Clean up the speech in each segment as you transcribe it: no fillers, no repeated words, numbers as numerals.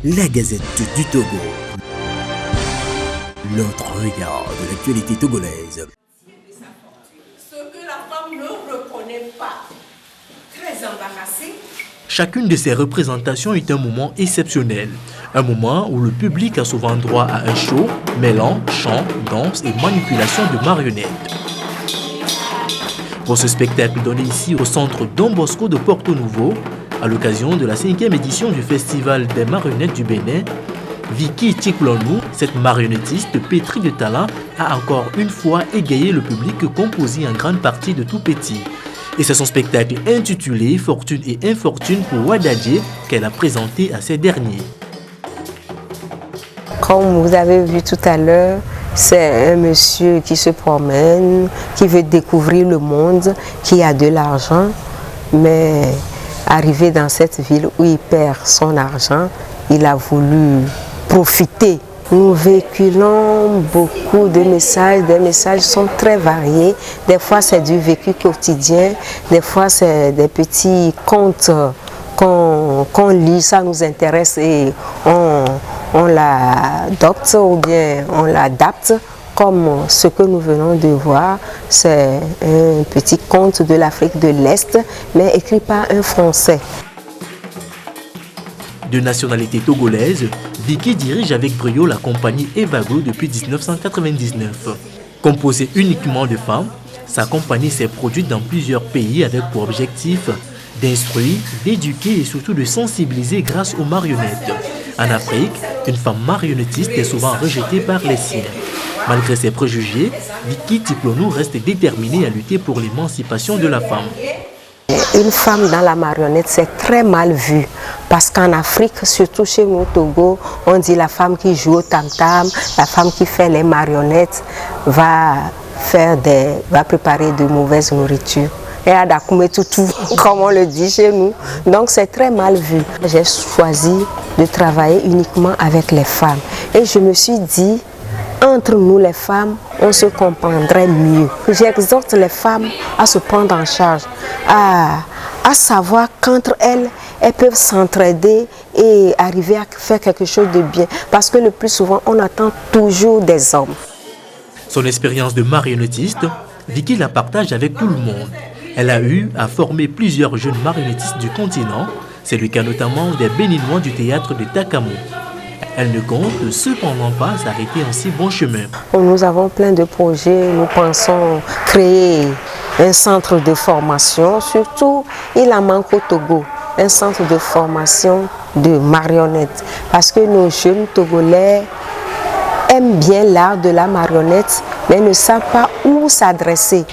La Gazette du Togo. L'autre regard de l'actualité togolaise. Ce que la femme ne reconnaît pas. Très embarrassée. Chacune de ces représentations est un moment exceptionnel. Un moment où le public a souvent droit à un show mêlant chant, danse et manipulation de marionnettes. Pour ce spectacle donné ici au centre Don Bosco de Porto Novo, à l'occasion de la 5e édition du Festival des marionnettes du Bénin, Vicky Tiklonou, cette marionnettiste pétrie de talent, a encore une fois égayé le public composé en grande partie de tout petits. Et c'est son spectacle intitulé Fortune et Infortune pour Wadadje qu'elle a présenté à ces derniers. Comme vous avez vu tout à l'heure, c'est un monsieur qui se promène, qui veut découvrir le monde, qui a de l'argent, mais arrivé dans cette ville où il perd son argent, il a voulu profiter. Nous véhiculons beaucoup de messages, des messages sont très variés. Des fois c'est du vécu quotidien, des fois c'est des petits contes qu'on lit, ça nous intéresse et on l'adopte ou bien on l'adapte. Comme ce que nous venons de voir, c'est un petit conte de l'Afrique de l'Est, mais écrit par un Français. De nationalité togolaise, Vicky dirige avec brio la compagnie Evago depuis 1999. Composée uniquement de femmes, sa compagnie s'est produite dans plusieurs pays avec pour objectif d'instruire, d'éduquer et surtout de sensibiliser grâce aux marionnettes. En Afrique, une femme marionnettiste est souvent rejetée par les siens. Malgré ses préjugés, Vicky Tiklonou reste déterminée à lutter pour l'émancipation de la femme. Une femme dans la marionnette, c'est très mal vu. Parce qu'en Afrique, surtout chez nous au Togo, on dit la femme qui joue au tam-tam, la femme qui fait les marionnettes va préparer de mauvaises nourritures. Et à Dakumetutu, comme on le dit chez nous. Donc c'est très mal vu. J'ai choisi de travailler uniquement avec les femmes. Et je me suis dit, entre nous les femmes, on se comprendrait mieux. J'exhorte les femmes à se prendre en charge, à savoir qu'entre elles, elles peuvent s'entraider et arriver à faire quelque chose de bien. Parce que le plus souvent, on attend toujours des hommes. Son expérience de marionnettiste, Vicky la partage avec tout le monde. Elle a eu à former plusieurs jeunes marionnettistes du continent. C'est le cas notamment des Béninois du théâtre de Takamo. Elle ne compte cependant pas s'arrêter en si bon chemin. Nous avons plein de projets. Nous pensons créer un centre de formation. Surtout, il en manque au Togo. Un centre de formation de marionnettes. Parce que nos jeunes Togolais aiment bien l'art de la marionnette, mais ne savent pas où s'adresser.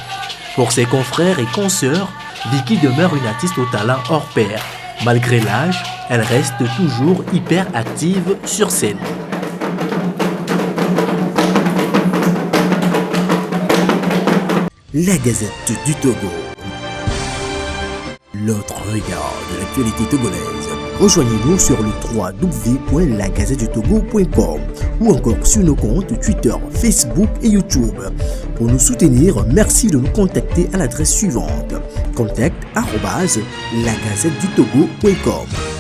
Pour ses confrères et consoeurs, Vicky demeure une artiste au talent hors pair. Malgré l'âge, elle reste toujours hyper active sur scène. La Gazette du Togo. L'autre regard de l'actualité togolaise. Rejoignez-nous sur le www.lagazettedutogo.com ou encore sur nos comptes Twitter, Facebook et YouTube. Pour nous soutenir, merci de nous contacter à l'adresse suivante: contact@lagazettedutogo.com.